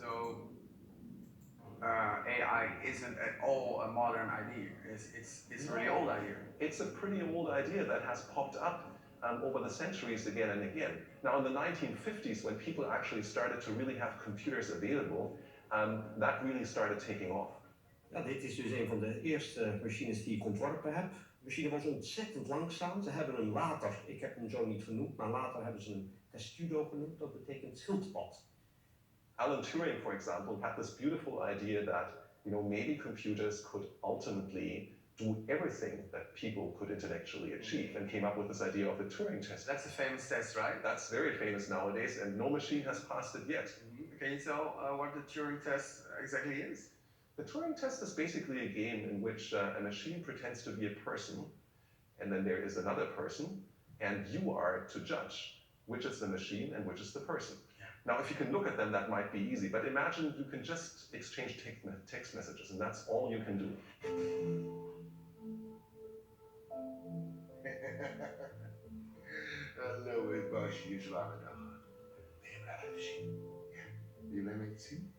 So AI isn't at all a modern idea. It's a really old idea. It's a pretty old idea that has popped up over the centuries again and again. Now, in the 1950s, when people actually started to really have computers available, that really started taking off. Ja, dit is dus een van de eerste machines die ik ontworpen heb. De machine was ontzettend langzaam. Ze hebben hem later, ik heb hem zo niet genoemd, maar later hebben ze hem testudo genoemd. Dat betekent schildpad. Alan Turing, for example, had this beautiful idea that, maybe computers could ultimately do everything that people could intellectually achieve, and came up with this idea of the Turing test. That's a famous test, right? That's very famous nowadays, and no machine has passed it yet. Can you tell what the Turing test exactly is? The Turing test is basically a game in which a machine pretends to be a person, and then there is another person, and you are to judge which is the machine and which is the person. Now, if you can look at them, that might be easy, but imagine you can just exchange text messages, and that's all you can do. Hallo, het baasje, je zware dag. Ben je blij met te zien? Ja, ben je blij met te zien?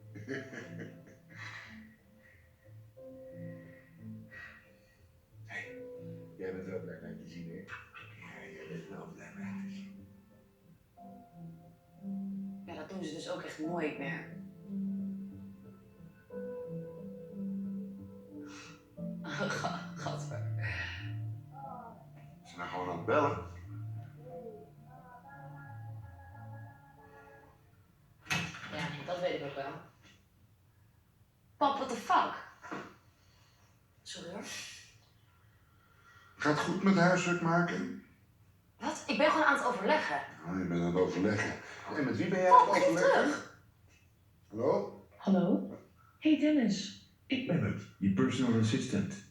Hey, jij bent wel blij met te zien, hè? Ja, jij bent wel blij met te zien. Ja, dat doen ze dus ook echt nooit meer. Gadver. Ze nou gewoon aan het bellen? Ja, dat weet ik ook wel. Pap, what the fuck? Sorry hoor. Gaat het goed met huiswerk maken? Wat? Ik ben gewoon aan het overleggen. Oh, je bent aan het overleggen. En met wie ben jij aan het Pap, geef overleggen? terug. Hallo? Hallo? Hey Dennis, ik ben het, je personal assistant.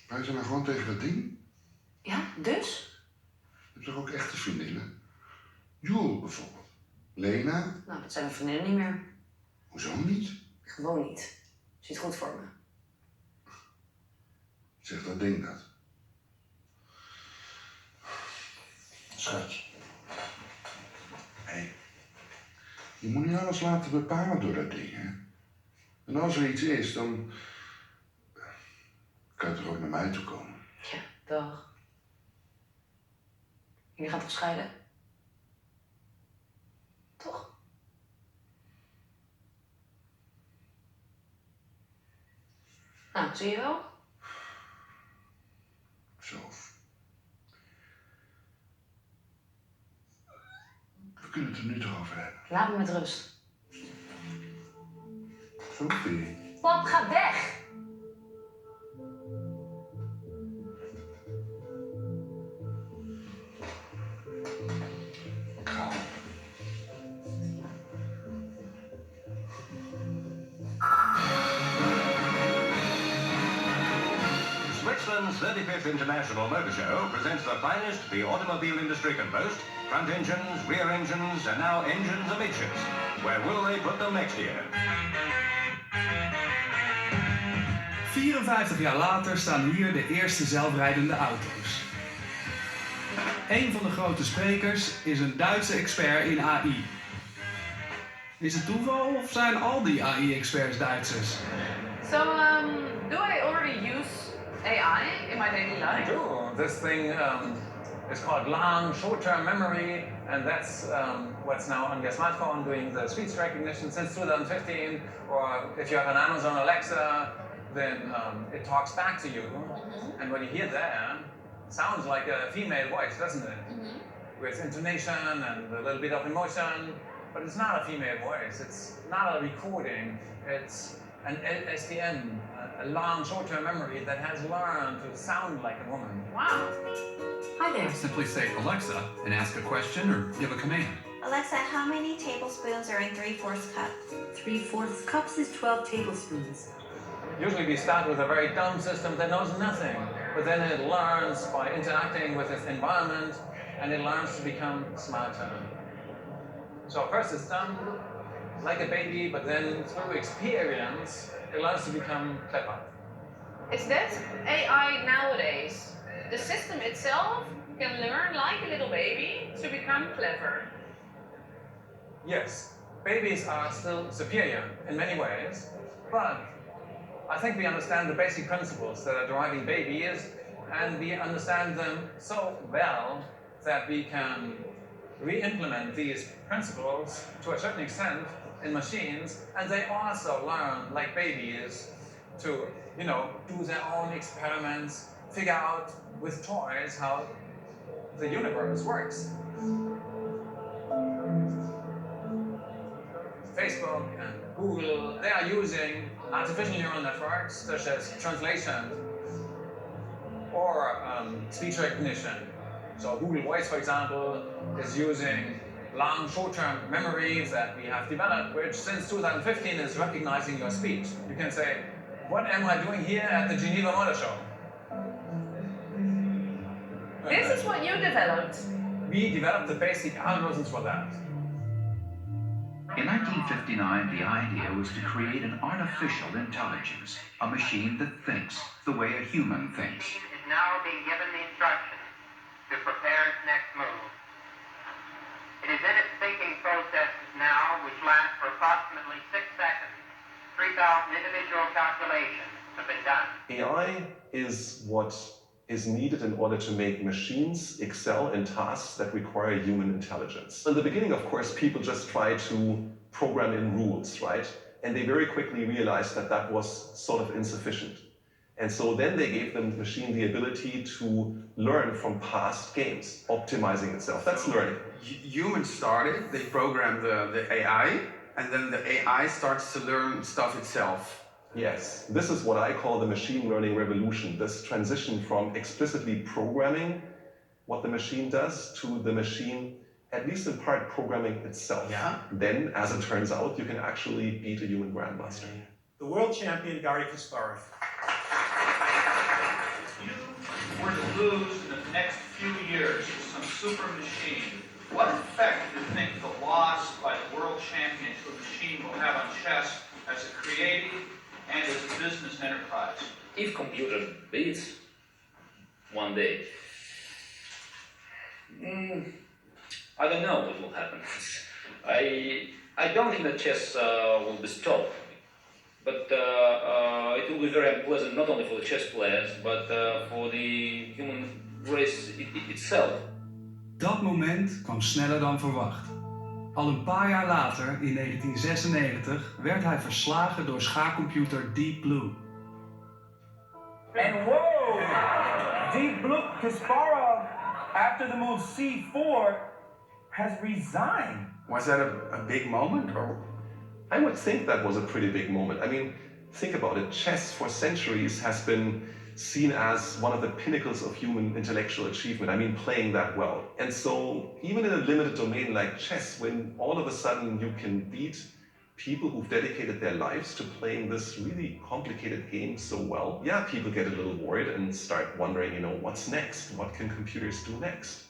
Wij zijn nou gewoon tegen dat ding? Ja, dus? Je hebt toch ook echte vriendinnen? Joel bijvoorbeeld. Lena? Nou, dat zijn mijn vriendinnen niet meer. Hoezo niet? Gewoon niet. Zit goed voor me. Zeg dat ding dat. Schatje. Hé. Je moet niet alles laten bepalen door dat ding, hè? En als er iets is, dan kan je toch ook naar mij toe komen. Ja, dag. Jullie gaan toch scheiden? Toch? Nou, zie je wel? Zo. We kunnen het er nu toch over hebben. Laat me met rust. Sophie. Pap, ga weg! Ga. Switzerland's 35th International Motor Show presents the finest the automobile industry can boast. Front engines, rear engines, and now engines amidships. Where will they put them next year? 54 jaar later staan hier de eerste zelfrijdende auto's. Een van de grote sprekers is een Duitse expert in AI. Is het toeval of zijn al die AI-experts Duitsers? So, do I already use AI in my daily life? Do. This thing is called long short-term memory, and that's what's now on your smartphone doing the speech recognition since 2015. Or if you have an Amazon Alexa, then it talks back to you, and what you hear there sounds like a female voice, doesn't it? With intonation and a little bit of emotion, but it's not a female voice. It's not a recording. It's an SDN, a long short-term memory that has learned to sound like a woman. Wow. Hi there. Simply say Alexa and ask a question or give a command. Alexa, how many tablespoons are in 3/4 cup? 3/4 cups is 12 tablespoons. Usually we start with a very dumb system that knows nothing, but then it learns by interacting with its environment, and it learns to become smarter. So first it's dumb, like a baby, but then through experience, it learns to become clever. Is that AI nowadays? The system itself can learn like a little baby to become clever. Yes, babies are still superior in many ways, but I think we understand the basic principles that are driving babies, and we understand them so well that we can re-implement these principles to a certain extent in machines, and they also learn, like babies, to, do their own experiments, figure out with toys how the universe works. Facebook and Google, they are using artificial neural networks such as translation or speech recognition. So Google Voice, for example, is using long short-term memory that we have developed, which since 2015 is recognizing your speech. You can say, what am I doing here at the Geneva Motor Show? This is what you developed. We developed the basic algorithms for that. In 1959, the idea was to create an artificial intelligence, a machine that thinks the way a human thinks. Is now being given the instructions to prepare its next move. It is in its thinking processes now, which last for approximately 6 seconds. 3,000 individual calculations have been done. AI is what is needed in order to make machines excel in tasks that require human intelligence. In the beginning, of course, people just try to program in rules, right? And they very quickly realized that that was sort of insufficient. And so then they gave the machine the ability to learn from past games, optimizing itself. That's learning. Humans started, they programmed the AI, and then the AI starts to learn stuff itself. Yes, this is what I call the machine learning revolution, this transition from explicitly programming what the machine does to the machine, at least in part, programming itself. Yeah. Then, as it turns out, you can actually beat a human grandmaster. The world champion, Garry Kasparov. If you were to lose in the next few years to some super machine, what effect do you think the loss by the world champion to a machine will have on chess as a creative and as a business enterprise? If computer beats one day, I don't know what will happen. I don't think that chess will be stopped, but it will be very unpleasant not only for the chess players, but for the human race itself. Dat moment kwam sneller dan verwacht. Al een paar jaar later, in 1996, werd hij verslagen door schaakcomputer Deep Blue. And whoa! Deep Blue Kasparov, after the move C4, has resigned. Was that a big moment? Or? I would think that was a pretty big moment. I mean, think about it. Chess for centuries has been seen as one of the pinnacles of human intellectual achievement. I mean, playing that well. And so, even in a limited domain like chess, when all of a sudden you can beat people who've dedicated their lives to playing this really complicated game so well, yeah, people get a little worried and start wondering, what's next? What can computers do next?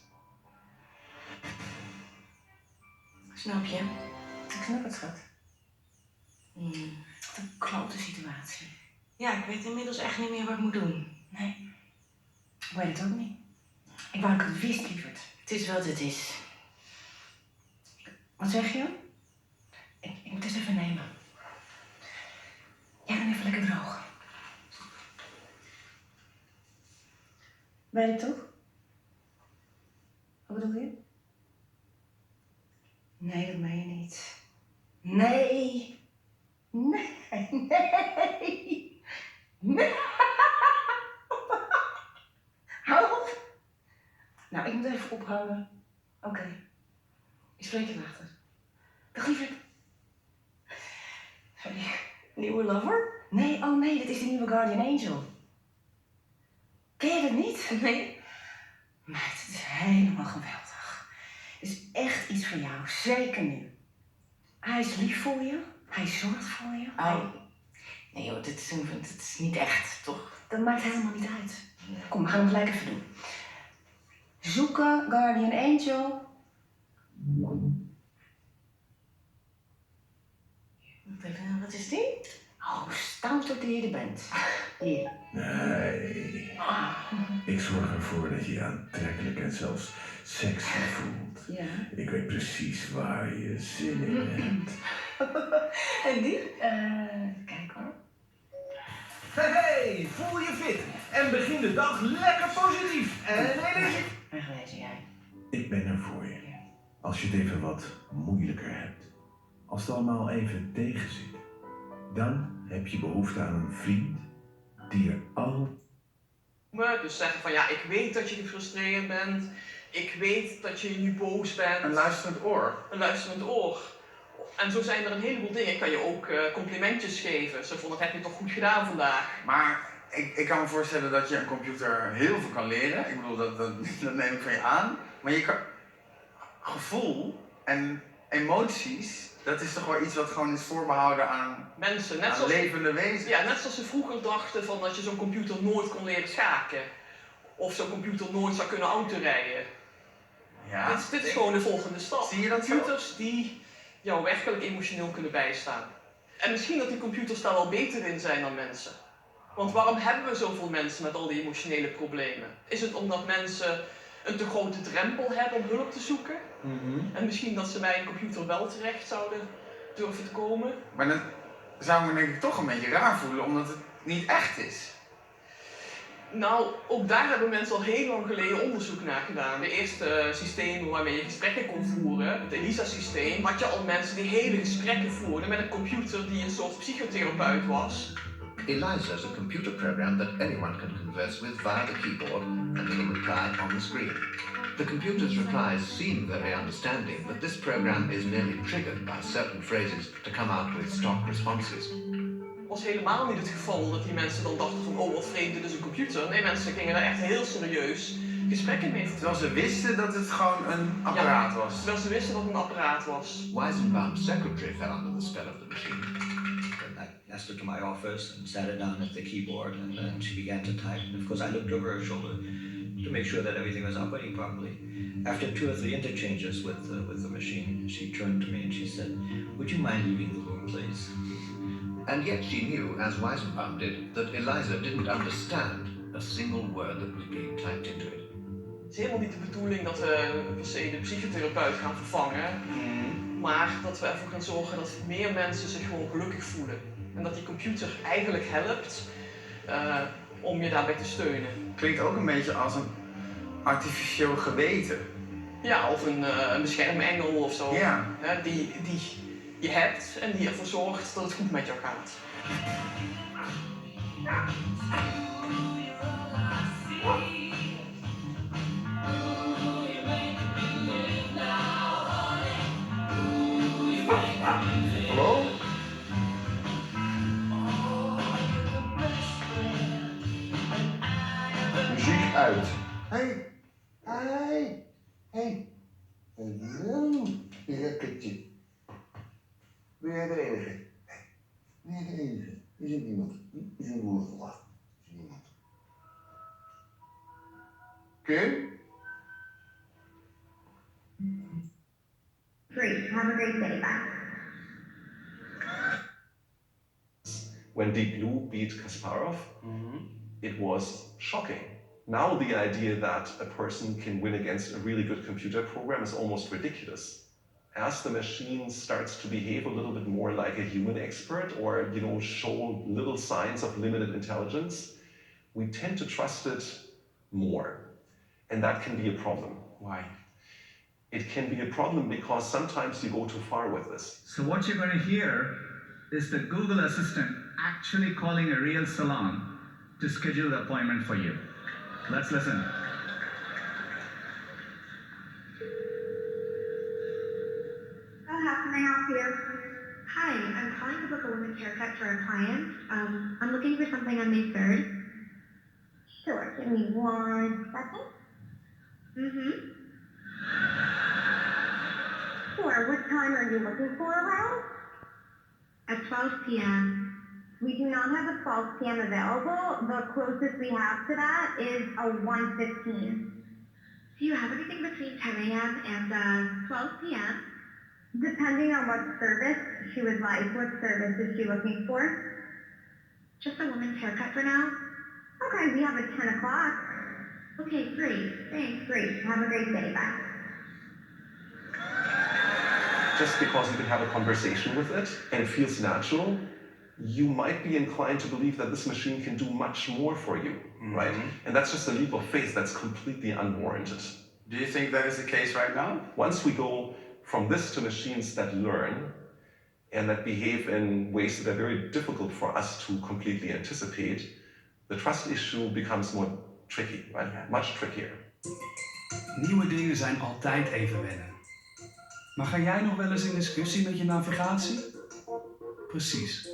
Snap je? Ik snap het, schat. Wat een klote situatie. Ja, ik weet inmiddels echt niet meer wat ik moet doen. Nee. Ik weet het ook niet. Ik wou dat ik het wist, lieverd. Het is wat het is. Wat zeg je? Ik moet eens even nemen. Ja, dan even lekker droog. Weet ik toch? Wat bedoel je? Nee, dat meen je niet. Nee. Nee. Hou op. Nou, ik moet even ophouden. Oké. Ik spreek je later. Dag lieverd. Sorry. Nieuwe lover? Nee, oh nee, dat is de nieuwe Guardian Angel. Ken je dat niet? Nee. Maar het is helemaal geweldig. Het is echt iets voor jou, zeker nu. Hij is lief voor je. Hij zorgt voor je. Oh. Nee joh, dit is niet echt, toch? Dat maakt helemaal niet uit. Kom, we gaan hem gelijk even doen. Zoeken, Guardian Angel. Wat is dit? Oh, stout dat je er bent. Hier. Nee. Ah. Ik zorg ervoor dat je je aantrekkelijk en zelfs sexy voelt. Ja. Ik weet precies waar je zin in hebt. En die? Kijk hoor. Hey, voel je fit en begin de dag lekker positief en energiek. Wegwezen jij. Ik ben er voor je. Als je het even wat moeilijker hebt. Als het allemaal even tegenzit. Dan heb je behoefte aan een vriend die er al... Dus zeggen van ja, ik weet dat je gefrustreerd bent. Ik weet dat je nu boos bent. Een luisterend oor. Een luisterend oor. En zo zijn er een heleboel dingen. Ik kan je ook complimentjes geven. Zo van, dat heb je toch goed gedaan vandaag. Maar ik kan me voorstellen dat je een computer heel veel kan leren. Ik bedoel, dat neem ik van je aan. Maar je kan... Gevoel en emoties, dat is toch wel iets wat gewoon is voorbehouden aan mensen. Net aan zoals levende wezens. Ja, net zoals ze vroeger dachten van dat je zo'n computer nooit kon leren schaken. Of zo'n computer nooit zou kunnen autorijden. Ja. Dit is gewoon de volgende stap. Zie je dat computers die jou werkelijk emotioneel kunnen bijstaan. En misschien dat die computers daar wel beter in zijn dan mensen. Want waarom hebben we zoveel mensen met al die emotionele problemen? Is het omdat mensen een te grote drempel hebben om hulp te zoeken? En misschien dat ze bij een computer wel terecht zouden durven te komen? Maar dan zou ik me denk ik toch een beetje raar voelen, omdat het niet echt is. Nou, ook daar hebben mensen al heel lang geleden onderzoek naar gedaan. De eerste systemen waarmee je gesprekken kon voeren, het ELISA-systeem, had je al mensen die hele gesprekken voerden met een computer die een soort psychotherapeut was. ELISA is a computer program that anyone can converse with via the keyboard and will reply on the screen. The computer's replies seem very understanding, but this program is merely triggered by certain phrases to come out with stock responses. Het was helemaal niet het geval dat die mensen dan dachten van oh wat vreemd, dit is een computer. Nee, mensen gingen daar echt heel serieus gesprekken mee voeren. Terwijl ze wisten dat het gewoon een apparaat was. Terwijl ze wisten dat het een apparaat was. Weizenbaum's secretary fell under the spell of the machine. I asked her to my office and sat her down at the keyboard, and then she began to type. And of course, I looked over her shoulder to make sure that everything was operating properly. After 2 or 3 interchanges with the machine, she turned to me and she said, "Would you mind leaving the room, please?" And yet she knew, as Weizenbaum did, that Eliza didn't understand a single word that was being typed into it. Het is helemaal niet de bedoeling dat we per se de psychotherapeut gaan vervangen, maar dat we ervoor gaan zorgen dat meer mensen zich gewoon gelukkig voelen. En dat die computer eigenlijk helpt om je daarbij te steunen. Klinkt ook een beetje als een artificieel geweten. Ja, of een beschermengel of zo. Ja. Die je hebt en die ervoor zorgt dat het goed met jou gaat. Hallo? Muziek uit. Hey. Hallo. Lekkertje. Ben jij de enige? Ben jij de enige? Is er niemand? Is er niemand? Is er niemand? Kim? Great. Have a great day. Bye. When Deep Blue beat Kasparov, it was shocking. Now the idea that a person can win against a really good computer program is almost ridiculous. As the machine starts to behave a little bit more like a human expert or, show little signs of limited intelligence, we tend to trust it more. And that can be a problem. Why? It can be a problem because sometimes you go too far with this. So what you're going to hear is the Google Assistant actually calling a real salon to schedule the appointment for you. Let's listen. Oh, how can I help you? Hi, I'm calling to book a women's haircut for a client. I'm looking for something on May 3rd. Sure, give me 1 second. Sure, what time are you looking for around? At 12 p.m. We do not have a 12 p.m. available. The closest we have to that is a 1:15. Do you have anything between 10 a.m. and 12 p.m.? Depending on what service she would like. What service is she looking for? Just a woman's haircut for now. Okay, we have a 10 o'clock. Okay, great. Thanks, great. Have a great day. Bye. Just because you can have a conversation with it and it feels natural, you might be inclined to believe that this machine can do much more for you, right? And that's just a leap of faith that's completely unwarranted. Do you think that is the case right now? Once we go from this to machines that learn and that behave in ways that are very difficult for us to completely anticipate, the trust issue becomes more tricky, right? Much trickier. Nieuwe dingen zijn altijd even wennen. Maar ga jij nog wel eens in discussie met je navigatie? Precies.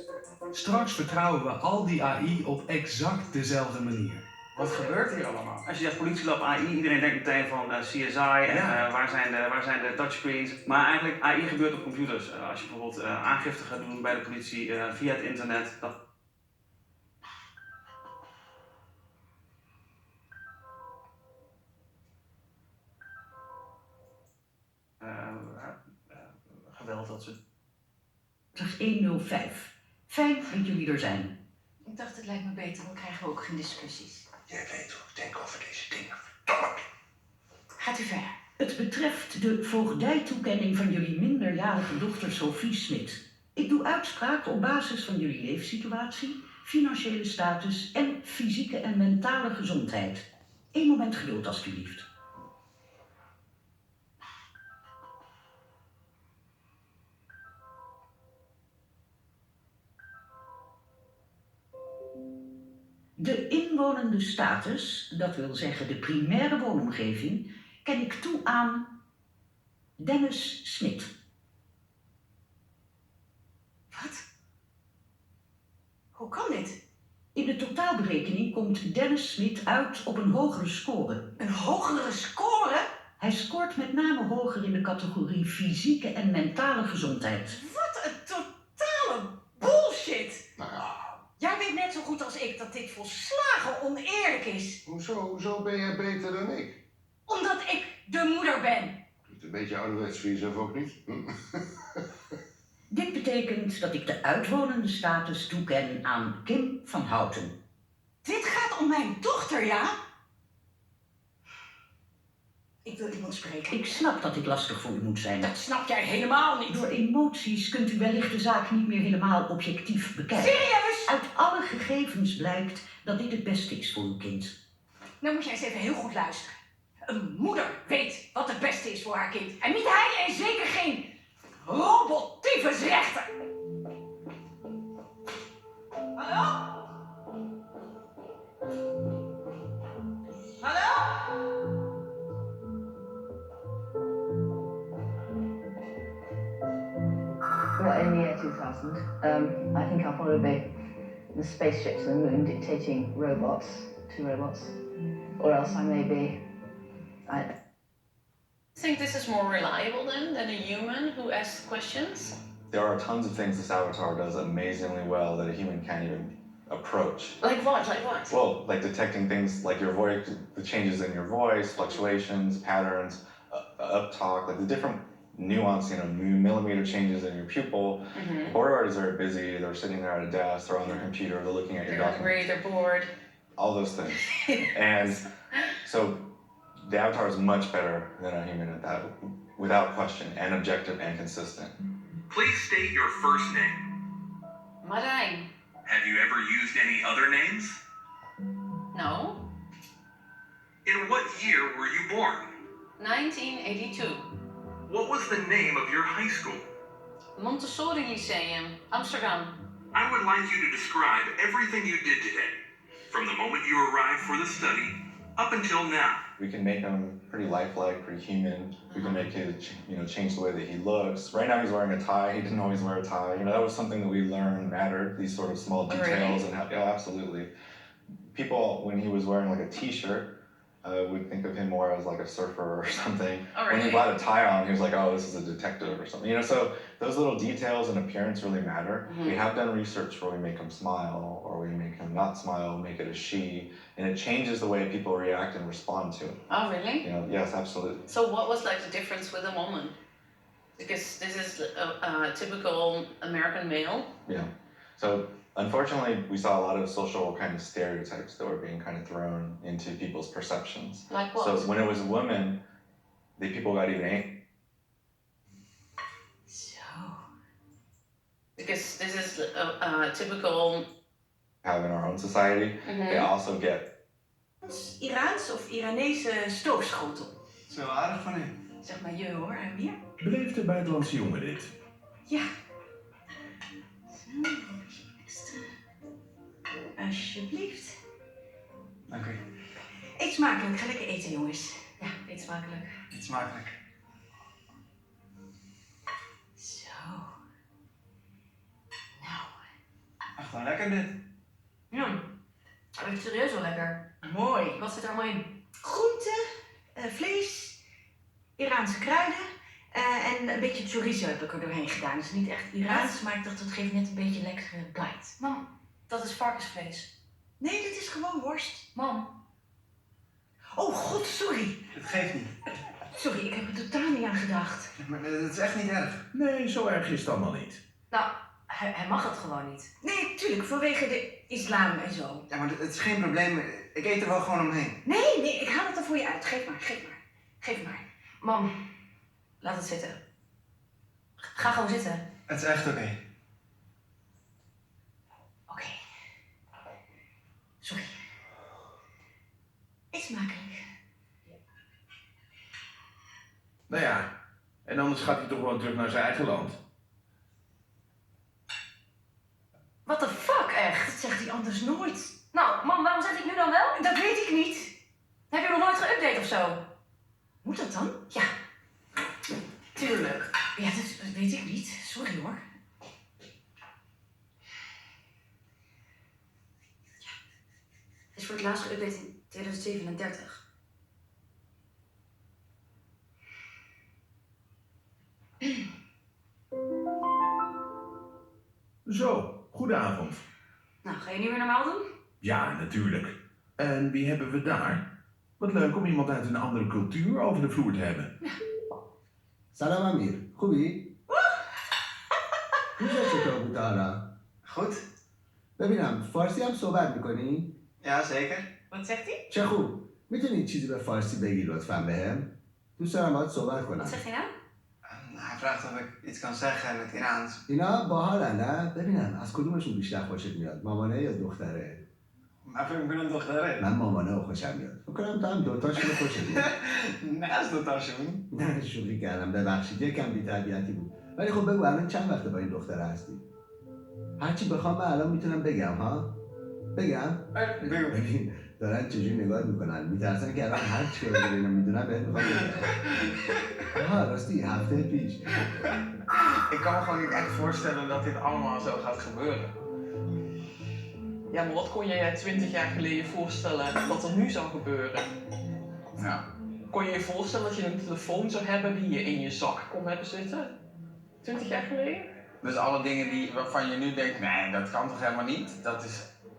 Straks vertrouwen we al die AI op exact dezelfde manier. Wat gebeurt hier allemaal? Als je zegt politielab AI, iedereen denkt meteen van CSI en waar zijn de touchscreens. Maar eigenlijk AI gebeurt op computers. Als je bijvoorbeeld aangifte gaat doen bij de politie via het internet. Geweld, dat soort. 105. Fijn dat jullie er zijn. Ik dacht, het lijkt me beter, dan krijgen we ook geen discussies. Jij weet hoe ik denk over deze dingen, verdomme. Gaat u verder. Het betreft de voogdijtoekenning van jullie minderjarige dochter Sophie Smit. Ik doe uitspraak op basis van jullie leefsituatie, financiële status en fysieke en mentale gezondheid. 1 moment geduld, alstublieft. De inwonende status, dat wil zeggen de primaire woonomgeving, ken ik toe aan Dennis Smit. Wat? Hoe kan dit? In de totaalberekening komt Dennis Smit uit op een hogere score. Een hogere score? Hij scoort met name hoger in de categorie fysieke en mentale gezondheid. Wat een totale bullshit! Nou ja. Jij weet net zo goed als ik dat dit volslagen oneerlijk is. Hoezo ben jij beter dan ik? Omdat ik de moeder ben. Klinkt een beetje ouderwets voor jezelf ook niet? Dit betekent dat ik de uitwonende status toeken aan Kim van Houten. Dit gaat om mijn dochter, ja? Ik wil iemand spreken. Ik snap dat ik lastig voor u moet zijn. Dat snap jij helemaal niet. Door emoties kunt u wellicht de zaak niet meer helemaal objectief bekijken. Serieus? Uit alle gegevens blijkt dat dit het beste is voor uw kind. Nou moet jij eens even heel goed luisteren. Een moeder weet wat het beste is voor haar kind. En niet hij en zeker geen robottyfusrechter. Hallo? Hallo? Well, in the year 2000, I think I'll probably be the spaceship to the moon dictating robots, 2 robots, or else I may be, I think this is more reliable then than a human who asks questions? There are tons of things this avatar does amazingly well that a human can't even approach. Like what? Like what? Well, like detecting things like your voice, the changes in your voice, fluctuations, patterns, uptalk, like the different nuance, millimeter changes in your pupil. Mm-hmm. Border artists are busy, they're sitting there at a desk, they're on their computer, they're looking at your They're documents. hungry, they're bored. All those things. And so the avatar is much better than a human at that, without question, and objective and consistent. Please state your first name. Marijn. Have you ever used any other names? No. In what year were you born? 1982. What was the name of your high school? Montessori Lyceum, Amsterdam. I would like you to describe everything you did today, from the moment you arrived for the study up until now. We can make him pretty lifelike, pretty human. We can make it, change the way that he looks. Right now he's wearing a tie. He didn't always wear a tie. That was something that we learned mattered, these sort of small details. Really? And absolutely. People, when he was wearing like a t-shirt, would think of him more as like a surfer or something. Oh, When he really? got a tie on, he was like, oh, this is a detective or something. So those little details and appearance really matter. Mhm. We have done research where we make him smile or we make him not smile, make it a she, and it changes the way people react and respond to it. Oh, really? Yes, absolutely. So what was like the difference with a woman? Because this is a typical American male. Yeah. So Unfortunately, we saw a lot of social kind of stereotypes that were being kind of thrown into people's perceptions. Like what? So when it was a woman, people got even angry. So, because this is a typical Have in our own society, they also get. Iraans of Iranese stoofschotel. Zo aardig van u. Zeg maar je hoor, en weer? Beleeft de buitenlandse jongen dit? Ja. Zo, een beetje extra. Alsjeblieft. Dank u. Eet smakelijk, ga lekker eten jongens. Ja, eet smakelijk. Eet smakelijk. Zo. Nou. Echt wel lekker dit. Ja, dat is serieus wel lekker. Mooi. Wat zit er allemaal in? Groenten, vlees, Iraanse kruiden en een beetje chorizo heb ik er doorheen gedaan. Het is niet echt Iraans, maar ik dacht dat geeft net een beetje lekkere bite. Mam, dat is varkensvlees. Nee, dit is gewoon worst. Mam. Oh god, sorry. Het geeft niet. Sorry, ik heb er totaal niet aan gedacht. Maar het is echt niet erg. Nee, zo erg is het allemaal niet. Nou, hij mag het gewoon niet. Nee, tuurlijk, vanwege de islam en zo. Ja, maar het is geen probleem. Ik eet er wel gewoon omheen. Nee, ik haal het er voor je uit. Geef maar. Mam, laat het zitten. Ga gewoon zitten. Het is echt oké. Oké. Sorry. Eet smakelijk. Nou ja, en anders gaat hij toch gewoon terug naar zijn eigen land. What the fuck, echt? Dat zegt hij anders nooit. Nou, mam, waarom zegt hij nu dan wel? Dat weet ik niet. Heb je nog nooit geüpdate of zo? Moet dat dan? Ja. Tuurlijk. Ja, dat weet ik niet. Sorry hoor. Het is voor het laatst geüpdate in 2037. Zo, goedenavond. Nou, ga je nu weer normaal doen? Ja, natuurlijk. En wie hebben we daar? Wat leuk om iemand uit een andere cultuur over de vloer te hebben. سلام امیر خوبی؟ روزت چطور بود حالا؟ Goed. ببینم فارسی هم صحبت میکنی؟ Ja, zeker. Wat zegt hij? چه خوب میتونی چیزی به فارسی بگی لطفا بهم؟ دوست دارم باهات صحبت کنم. Wat zegt hij nou? Hij vraagt of ik iets kan zeggen in het Iraans. اینا باحالن نه؟ ببینم از کدومشون بیشتر خوشت میاد؟ مامانه یا دختره؟ Maar vind ik een dochter. من مامانه خوشم میاد. فکر کنم تو هم دوتاشون رو خوشت میاد. نه از دوتاشون. نه شوخی کردم ببخشید یکم بی‌تربیتی بود. ولی خب بگو الان چند وقته با این دختره هستی؟ هرچی بخوام من الان میتونم بگم ها؟ بگم؟ بگو. ببین دارن چجوری نگاه میکنن میترسن که الان هر چی رو اینو میدونن بهت میخوام بگم. آها راستی هفته پیش. Ik kan me gewoon niet echt voorstellen dat dit allemaal zo gaat gebeuren. Ja, maar wat kon jij 20 jaar geleden voorstellen wat er nu zou gebeuren? Ja. Kon je je voorstellen dat je een telefoon zou hebben die je in je zak kon hebben zitten? 20 jaar geleden? Dus alle dingen waarvan je nu denkt, nee, dat kan toch helemaal niet?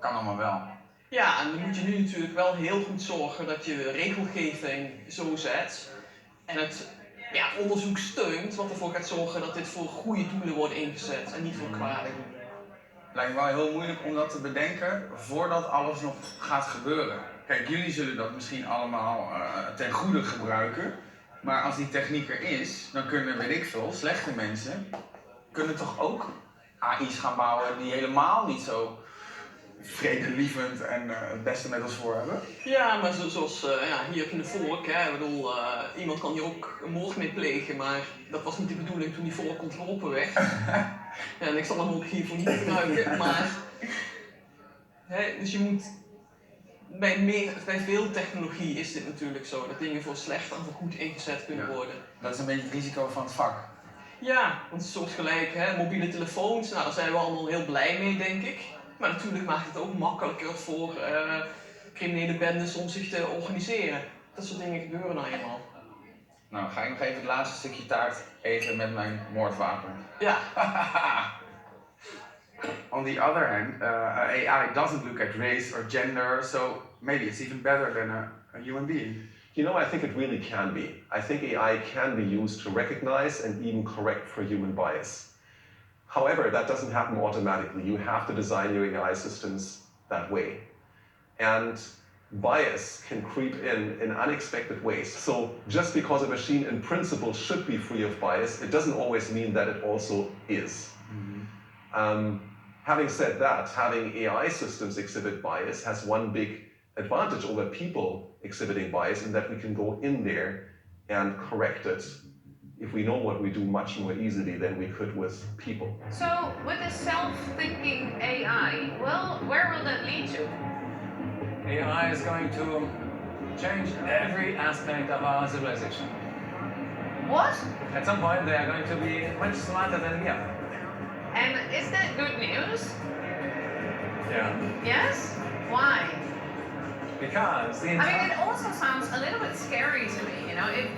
Kan allemaal wel. Ja, en dan moet je nu natuurlijk wel heel goed zorgen dat je de regelgeving zo zet en het onderzoek steunt, wat ervoor gaat zorgen dat dit voor goede doelen wordt ingezet en niet voor kwade doelen. Lijkt me wel heel moeilijk om dat te bedenken voordat alles nog gaat gebeuren. Kijk, jullie zullen dat misschien allemaal ten goede gebruiken, maar als die techniek er is, dan kunnen, weet ik veel, slechte mensen kunnen toch ook AI's gaan bouwen die helemaal niet zo vredelievend en het beste met ons voor hebben. Ja, maar zoals hier op in de vork, hè, ik bedoel, iemand kan hier ook een moord mee plegen, maar dat was niet de bedoeling toen die vork ontworpen werd. Ja, en ik zal hem ook hiervoor niet gebruiken, maar dus je moet, bij veel technologie is dit natuurlijk zo, dat dingen voor slecht en voor goed ingezet kunnen worden. Dat is een beetje het risico van het vak. Ja, want soortgelijk, mobiele telefoons, nou daar zijn we allemaal heel blij mee denk ik. Maar natuurlijk maakt het ook makkelijker voor criminele bendes om zich te organiseren. Dat soort dingen gebeuren nou eenmaal. Nou, ga ik nog even het laatste stukje taart eten met mijn moordwapen. Ja. On the other hand, AI doesn't look at race or gender, so maybe it's even better than a human being. You know, I think it really can be. I think AI can be used to recognize and even correct for human bias. However, that doesn't happen automatically. You have to design your AI systems that way. And bias can creep in unexpected ways. So just because a machine in principle should be free of bias, it doesn't always mean that it also is. Having said that, having AI systems exhibit bias has one big advantage over people exhibiting bias, in that we can go in there and correct it if we know what we do much more easily than we could with people. So, with a self-thinking AI, well, where will that lead to? AI is going to change every aspect of our civilization. What? At some point, they are going to be much smarter than we are. And is that good news? Yeah. Yes? Why? Because the I mean, it also sounds a little bit scary to me, you know? If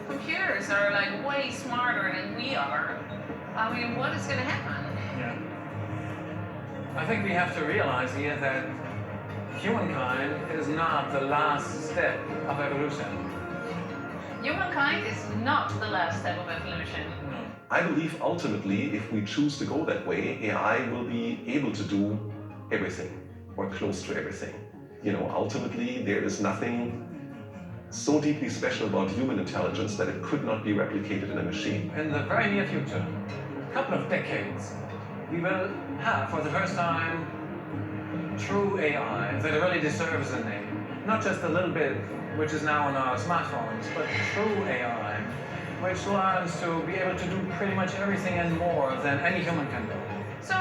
computers are like way smarter than we are, I mean, what is going to happen? Yeah. I think we have to realize here that humankind is not the last step of evolution. Humankind is not the last step of evolution. I believe ultimately, if we choose to go that way, AI will be able to do everything, or close to everything. You know, ultimately, there is nothing so deeply special about human intelligence that it could not be replicated in a machine. In the very near future, a couple of decades, we will have, for the first time, true AI that really deserves a name. Not just a little bit, which is now on our smartphones, but true AI, which learns to be able to do pretty much everything and more than any human can do. So,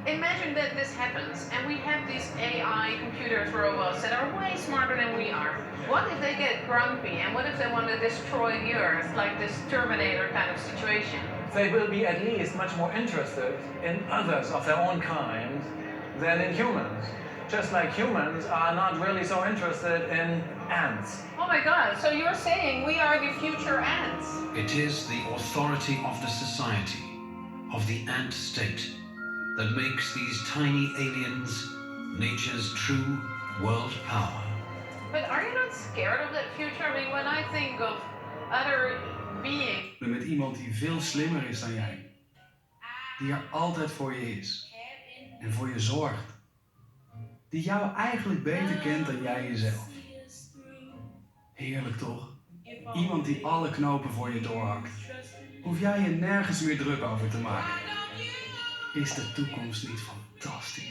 imagine that this happens, and we have these AI computers, robots that are way smarter than we are. What if they get grumpy, and what if they want to destroy the Earth, like this Terminator kind of situation? They will be at least much more interested in others of their own kind than in humans. Just like humans are not really so interested in ants. Oh my god, so you're saying we are the future ants? It is the authority of the society, of the ant state, that makes these tiny aliens nature's true world power. But are you not scared of that future? I mean, when I think of other beings... Met iemand die veel slimmer is dan jij. Die er altijd voor je is. En voor je zorgt. Die jou eigenlijk beter kent dan jij jezelf. Heerlijk toch? Iemand die alle knopen voor je doorhakt. Hoef jij je nergens meer druk over te maken. Is de toekomst niet fantastisch?